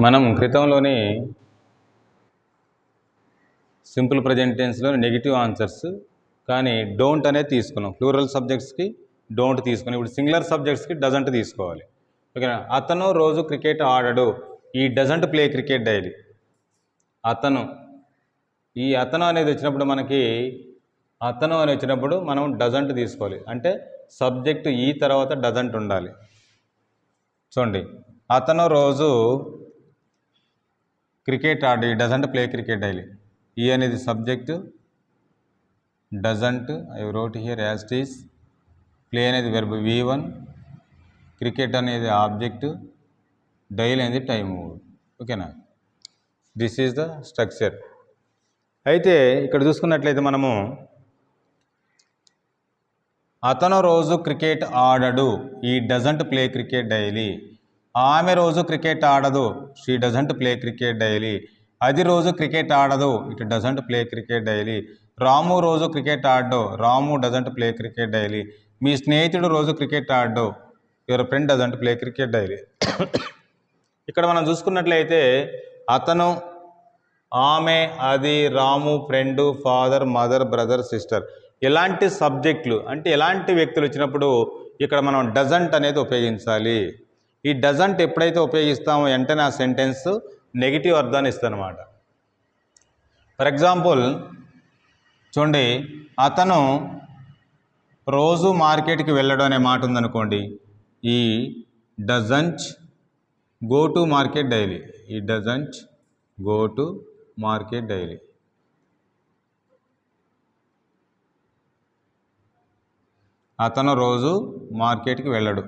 మనం క్రితంలోని simple present టెన్స్లో negative answers కానీ don't అనేది తీసుకున్నాం. ప్లూరల్ సబ్జెక్ట్స్కి డోంట్ తీసుకుని ఇప్పుడు సింగులర్ సబ్జెక్ట్స్కి డజంట్ తీసుకోవాలి. ఓకేనా. అతను రోజు క్రికెట్ ఆడడు. ఈ డజంట్ ప్లే క్రికెట్ డైలీ. అతను అనేది వచ్చినప్పుడు మనకి అతను అని వచ్చినప్పుడు మనం డజంట్ తీసుకోవాలి. అంటే సబ్జెక్టు ఈ తర్వాత డజంట్ ఉండాలి. చూడండి, అతను రోజు cricket Audi doesn't play cricket daily. ఈ అనేది subject, doesn't I wrote here as it is, play అనేది వెర్బ్ V1, క్రికెట్ అనేది ఆబ్జెక్టు, డైలీ అనేది టైం. ఓకేనా. This is the structure. అయితే ఇక్కడ చూసుకున్నట్లయితే మనము అతను రోజు క్రికెట్ ఆడడు. ఈ డజంట్ ప్లే క్రికెట్ డైలీ. ఆమె రోజు క్రికెట్ ఆడదు. She doesn't play cricket daily. అది రోజు క్రికెట్ ఆడదు. It doesn't play cricket daily. Ramu రోజు క్రికెట్ ఆడడు. Ramu doesn't play cricket daily. మీ స్నేహితుడు రోజు క్రికెట్ ఆడడు. Your friend doesn't play cricket daily. ఇక్కడ మనం చూసుకున్నట్లయితే అతను, ఆమె, అది, Ramu, friend, father, mother, brother, sister ఇలాంటి సబ్జెక్టులు అంటే ఎలాంటి వ్యక్తులు వచ్చినప్పుడు ఇక్కడ మనం డజంట్ అనేది ఉపయోగించాలి. ఈ డజంట్ ఎప్పుడైతే ఉపయోగిస్తామో వెంటనే ఆ సెంటెన్స్ నెగిటివ్ అర్థాన్ని ఇస్తుందన్నమాట. ఫర్ ఎగ్జాంపుల్ చూడండి, అతను రోజు మార్కెట్కి వెళ్ళడం అనే మాట ఉందనుకోండి. He doesn't go to market daily. He doesn't go to market daily. అతను రోజు మార్కెట్కి వెళ్ళడు.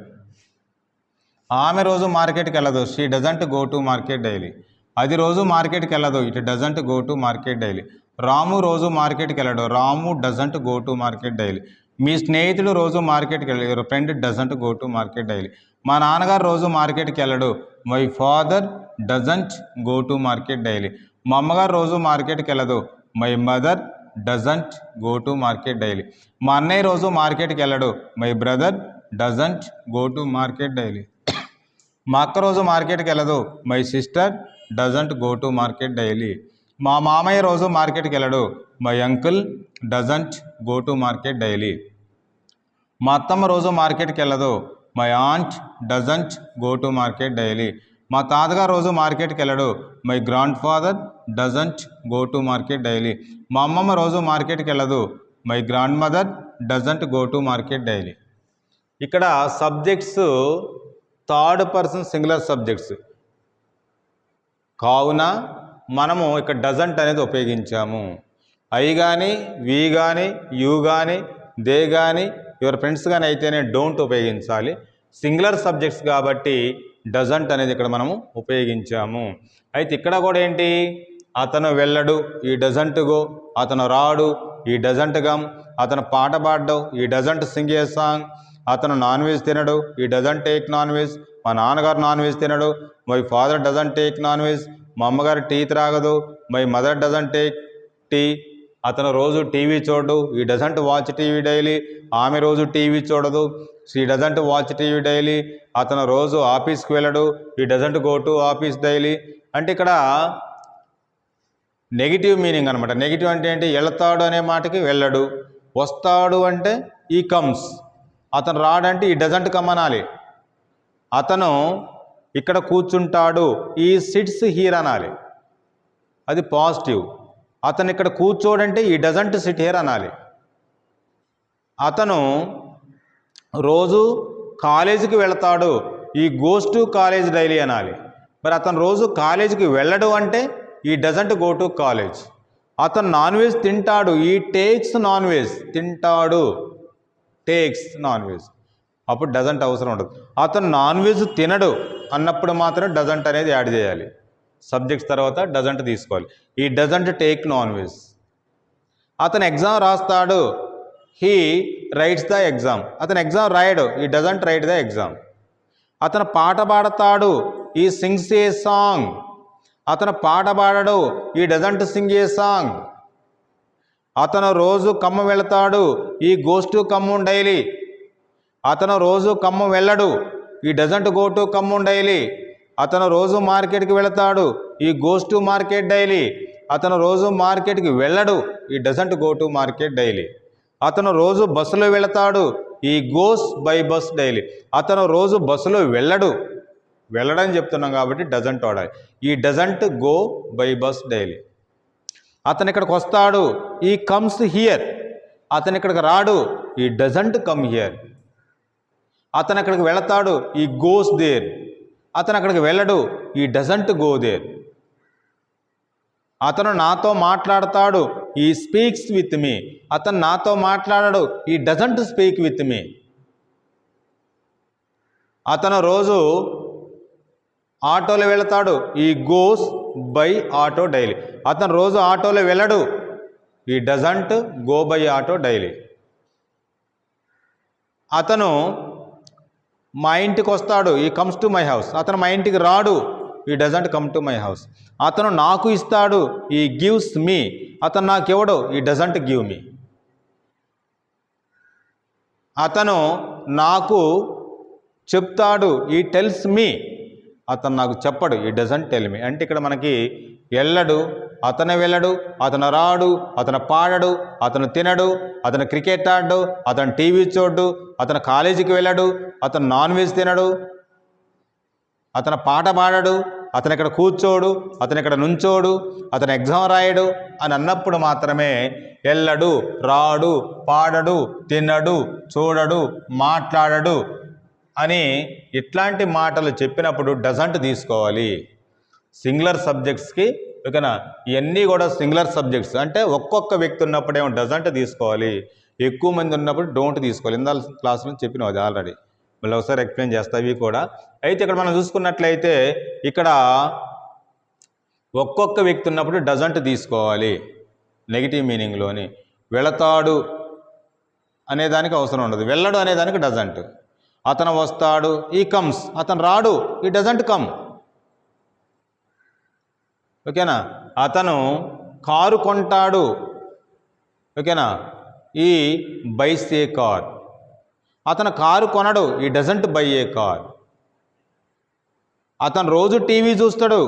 ఆమె రోజు మార్కెట్కి వెళ్ళదు. She doesn't go to market daily. అది రోజు మార్కెట్కి వెళ్ళదు. It doesn't go to market daily. Ramu రోజు మార్కెట్కి వెళ్ళడు. Ramu doesn't go to market daily. మీ స్నేహితుడు రోజు మార్కెట్కి వెళ్ళడు. Your friend doesn't go to market daily. మా నాన్నగారు రోజు మార్కెట్కి వెళ్ళడు. My father doesn't go to market daily. మా అమ్మగారు రోజు మార్కెట్కి వెళ్ళదు. My mother doesn't go to market daily. మా అన్నయ్య రోజు మార్కెట్కి వెళ్ళడు. My brother doesn't go to market daily. మా అక్క రోజు మార్కెట్కి వెళ్ళదు. My sister doesn't go to market daily. మా మామయ్య రోజు మార్కెట్కి వెళ్ళడు. My uncle doesn't go to market daily. మా అత్తమ్మ రోజు మార్కెట్కి వెళ్ళదు. My aunt doesn't go to market daily. మా తాతగారు రోజు మార్కెట్కి వెళ్ళడు. My grandfather doesn't go to market daily. మా అమ్మమ్మ రోజు మార్కెట్కి వెళ్ళదు. My grand mother doesn't go to market daily. ఇక్కడ subjects third person singular subjects కావున మనము ఇక్కడ డజంట్ అనేది ఉపయోగించాము. ఐ కానీ, వి కానీ, యూ కానీ, దే కానీ, యువర్ ఫ్రెండ్స్ కానీ అయితేనే డోంట్ ఉపయోగించాలి. సింగులర్ సబ్జెక్ట్స్ కాబట్టి డజంట్ అనేది ఇక్కడ మనము ఉపయోగించాము. అయితే ఇక్కడ కూడా ఏంటి, అతను వెళ్ళడు. ఈ డజంట్ గో. అతను రాడు. ఈ డజంట్ గమ్. అతను పాట పాడడు. He doesn't sing a song. అతను నాన్ వెజ్ తినడు. He doesn't take non veg. మా నాన్నగారు నాన్ వెజ్ తినడు. My father doesn't take non veg. మా అమ్మగారు టీ త్రాగదు. My mother doesn't take tea. అతను రోజు టీవీ చూడడు. ఈ డజంట్ వాచ్ టీవీ డైలీ. ఆమె రోజు టీవీ చూడదు. She doesn't watch TV daily. అతను రోజు ఆఫీస్కి వెళ్ళడు. ఈ doesn't go to office daily. అంటే ఇక్కడ నెగిటివ్ మీనింగ్ అనమాట. నెగిటివ్ అంటే ఏంటి, వెళతాడు అనే మాటకి వెళ్ళడు. వస్తాడు అంటే ఈ కమ్స్. అతను రాడంటే ఈ డజంట్ కమ్ అనాలి. అతను ఇక్కడ కూర్చుంటాడు. ఈ సిట్స్ హీర్ అనాలి. అది పాజిటివ్. అతను ఇక్కడ కూర్చోడంటే ఈ డజంట్ సిట్ హియర్ అనాలి. అతను రోజు కాలేజీకి వెళతాడు. ఈ గోస్ టు కాలేజ్ డైలీ అనాలి. మరి అతను రోజు కాలేజీకి వెళ్ళడు అంటే ఈ డజంట్ గో టు కాలేజ్. అతను నాన్ వెజ్ తింటాడు. ఈ టేక్స్ నాన్ వెజ్. తింటాడు, టేక్స్ నాన్ వెజ్. అప్పుడు డజంట్ అవసరం ఉండదు. అతను నాన్ వెజ్ తినడు అన్నప్పుడు మాత్రం డజంట్ అనేది యాడ్ చేయాలి. సబ్జెక్ట్స్ తర్వాత డజంట్ తీసుకోవాలి. ఈ డజంట్ టేక్ నాన్ వెజ్. అతను ఎగ్జామ్ రాస్తాడు. He writes the exam. అతను ఎగ్జామ్ రాయడు. ఈ డజంట్ రైట్ ద ఎగ్జామ్. అతను పాట పాడతాడు. ఈ సింగ్స్ ఏ సాంగ్. అతను పాట పాడడు. He doesn't sing a song. అతను రోజు ఖమ్మం వెళతాడు. ఈ గోస్ టు ఖమ్మం డైలీ. అతను రోజు ఖమ్మం వెళ్ళడు. ఈ doesn't go to Khammam daily. అతను రోజు మార్కెట్కి వెళతాడు, ఈ గోస్ టు మార్కెట్ డైలీ. అతను రోజు మార్కెట్కి వెళ్ళడు, ఈ doesn't go to market daily. అతను రోజు బస్సులో వెళతాడు, ఈ గోస్ బై బస్ డైలీ. అతను రోజు బస్సులో వెళ్ళడని చెప్తున్నాం కాబట్టి డజంట్ వాడాలి. ఈ doesn't go by bus daily. అతను ఇక్కడికి వస్తాడు, ఈ కమ్స్ హియర్. అతను ఇక్కడికి రాడు, ఈ డజంట్ కమ్ హియర్. అతను అక్కడికి వెళతాడు, ఈ గోస్ దేర్. అతను అక్కడికి వెళ్ళడు, ఈ డజంట్ గో దేర్. అతను నాతో మాట్లాడతాడు, ఈ స్పీక్స్ విత్ మీ. అతను నాతో మాట్లాడడు, ఈ డజంట్ స్పీక్ విత్ మీ. అతను రోజు ఆటోలో వెళతాడు, ఈ గోస్ బై ఆటో డైలీ. అతను రోజు ఆటోలో వెళ్ళడు, ఈ doesn't go by auto daily. అతను మా ఇంటికి వస్తాడు, he comes to my house. అతను మా ఇంటికి రాడు, ఈ doesn't come to my house. అతను నాకు ఇస్తాడు, ఈ గివ్స్ మీ. అతను నాకు ఇవ్వడు, ఈ డజంట్ గివ్ మీ. అతను నాకు చెప్తాడు, ఈ టెల్స్ మీ. అతను నాకు చెప్పడు, ఈ డజంట్ టెల్ మీ. అంటే ఇక్కడ మనకి వెళ్ళడు, అతను వెళ్ళడు, అతను రాడు, అతను పాడడు, అతను తినడు, అతను క్రికెట్ ఆడడు, అతను టీవీ చూడడు, అతను కాలేజీకి వెళ్ళడు, అతను నాన్ వెజ్ తినడు, అతను పాట పాడడు, అతను ఇక్కడ కూర్చోడు, అతను ఇక్కడ నుంచోడు, అతను ఎగ్జామ్ రాయడు అని అన్నప్పుడు మాత్రమే వెళ్ళడు, రాడు, పాడడు, తినడు, చూడడు, మాట్లాడడు అని ఇట్లాంటి మాటలు చెప్పినప్పుడు డజంట్ తీసుకోవాలి. సింగులర్ సబ్జెక్ట్స్కి ఓకేనా, ఇవన్నీ కూడా సింగులర్ సబ్జెక్ట్స్. అంటే ఒక్కొక్క వ్యక్తి ఉన్నప్పుడేమో డజంట్ తీసుకోవాలి, ఎక్కువ మంది ఉన్నప్పుడు డోంట్ తీసుకోవాలి. ఇందాక క్లాస్లో చెప్పినావు అది ఆల్రెడీ, మళ్ళీ ఒకసారి ఎక్స్ప్లెయిన్ చేస్తావు ఇవి కూడా. అయితే ఇక్కడ మనం చూసుకున్నట్లయితే ఇక్కడ ఒక్కొక్క వ్యక్తి ఉన్నప్పుడు డజంట్ తీసుకోవాలి నెగిటివ్ మీనింగ్లోని. వెళతాడు అనేదానికి అవసరం ఉండదు, వెళ్ళడు అనేదానికి డజంట్. అతను వస్తాడు, ఈ కమ్స్. అతను రాడు, ఈ డజంట్ కమ్. ఓకేనా. అతను కారు కొంటాడు, ఓకేనా, ఈ బైస్ ఏ కార్. అతను కారు కొనడు, ఈ డజంట్ బై ఏ కార్. అతను రోజు టీవీ చూస్తాడు,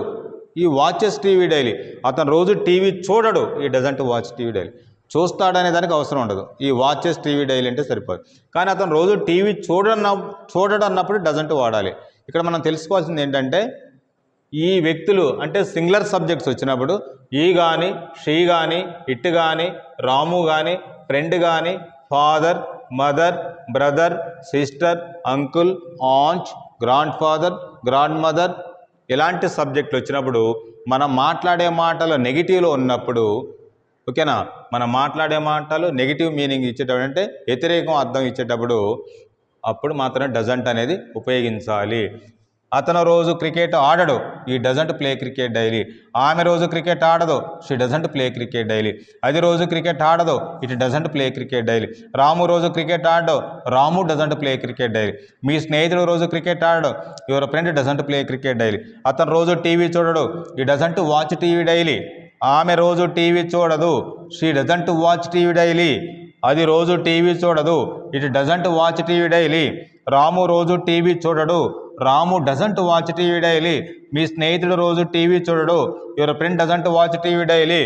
ఈ వాచెస్ టీవీ డైలీ. అతను రోజు టీవీ చూడడు, ఈ డజంట్ వాచ్ టీవీ డైలీ. చూస్తాడనే దానికి అవసరం ఉండదు, ఈ వాచెస్ టీవీ డైలీ అంటే సరిపోదు. కానీ అతను రోజు టీవీ చూడడు అన్నప్పుడు డజంట్ వాడాలి. ఇక్కడ మనం తెలుసుకోవాల్సింది ఏంటంటే ఈ వ్యక్తులు అంటే సింగులర్ సబ్జెక్ట్స్ వచ్చినప్పుడు ఈ కానీ, షీ కానీ, ఇట్ కానీ, రాము కానీ, ఫ్రెండ్ కానీ, father, mother, brother, sister, uncle, aunt, grandfather, grandmother ఇలాంటి సబ్జెక్టులు వచ్చినప్పుడు మనం మాట్లాడే మాటలు నెగిటివ్లో ఉన్నప్పుడు ఓకేనా, మనం మాట్లాడే మాటలు నెగిటివ్ మీనింగ్ ఇచ్చేటప్పుడు అంటే వ్యతిరేకం అర్థం ఇచ్చేటప్పుడు అప్పుడు మాత్రమే డజంట్ అనేది ఉపయోగించాలి. అతను రోజు క్రికెట్ ఆడడు, ఈ డజంట్ ప్లే క్రికెట్ డైలీ. ఆమె రోజు క్రికెట్ ఆడదు, she doesn't play cricket daily. అది రోజు క్రికెట్ ఆడదు, it doesn't play cricket daily. Ramu రోజు క్రికెట్ ఆడడు, Ramu doesn't play cricket daily. మీ స్నేహితుడు రోజు క్రికెట్ ఆడడు, your friend doesn't play cricket daily. అతను రోజు టీవీ చూడడు, ఈ డజంట్ వాచ్ టీవీ డైలీ. ఆమె రోజు టీవీ చూడదు, she doesn't watch TV daily. అది రోజు టీవీ చూడదు, it doesn't watch TV daily. Ramu రోజు టీవీ చూడడు, Ramu doesn't watch TV daily. మీ స్నేహితుడు రోజు టీవీ చూడడు, your friend doesn't watch TV daily.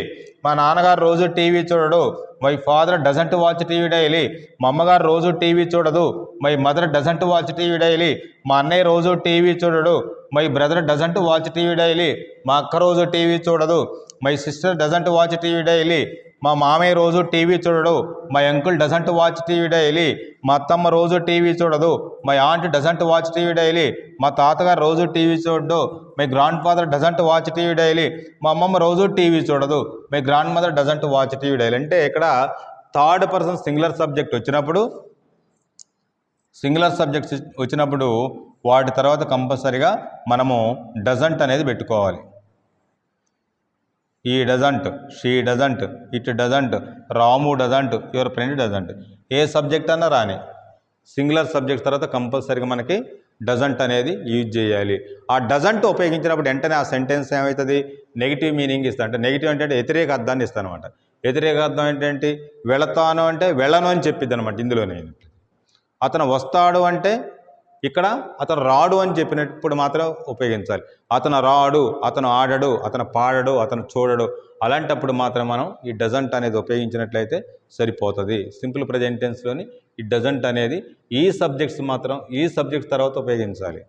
మా నాన్నగారు రోజు టీవీ చూడడు, my father doesn't watch TV daily. మా అమ్మగారు రోజు టీవీ చూడదు, my mother doesn't watch TV daily. మా అన్నయ్య రోజు టీవీ చూడడు, my brother doesn't watch TV daily. మా అక్క రోజు టీవీ చూడదు, my sister doesn't watch TV daily. మా మామయ్య రోజు టీవీ చూడడు, my uncle doesn't watch TV daily. మా అత్తమ్మ రోజు టీవీ చూడదు, my aunt doesn't watch TV daily. మా తాతగారు రోజు టీవీ చూడడు, my grandfather doesn't watch TV daily. మా అమ్మమ్మ రోజు టీవీ చూడదు, my grand mother doesn't watch TV daily. అంటే ఇక్కడ థర్డ్ పర్సన్ సింగులర్ సబ్జెక్ట్ వచ్చినప్పుడు వాటి తర్వాత కంపల్సరిగా మనము డజంట్ అనేది పెట్టుకోవాలి. ఈ doesn't, she doesn't, it doesn't, Ramu doesn't, your friend doesn't. A subject అన్నా రాని సింగులర్ సబ్జెక్ట్ తర్వాత కంపల్సరీగా మనకి డజంట్ అనేది యూజ్ చేయాలి. ఆ డజంట్ ఉపయోగించినప్పుడు వెంటనే ఆ సెంటెన్స్ ఏమవుతుంది, నెగిటివ్ మీనింగ్ ఇస్తాను. అంటే నెగిటివ్ అంటే వ్యతిరేక అర్థాన్ని ఇస్తాను అనమాట. వ్యతిరేక అర్థం ఏంటంటే వెళతాను అంటే వెళ్ళను అని చెప్పిద్ది అనమాట ఇందులోనే. అతను వస్తాడు అంటే ఇక్కడ అతను రాడు అని చెప్పినప్పుడు మాత్రం ఉపయోగించాలి. అతను రాడు, అతను ఆడడు, అతను పాడడు, అతను చూడడు, అలాంటప్పుడు మాత్రం మనం ఈ డజంట్ అనేది ఉపయోగించినట్లయితే సరిపోతుంది. సింపుల్ ప్రెజెంట్ టెన్స్లోని ఈ డజంట్ అనేది ఈ సబ్జెక్ట్స్ తర్వాత ఉపయోగించాలి.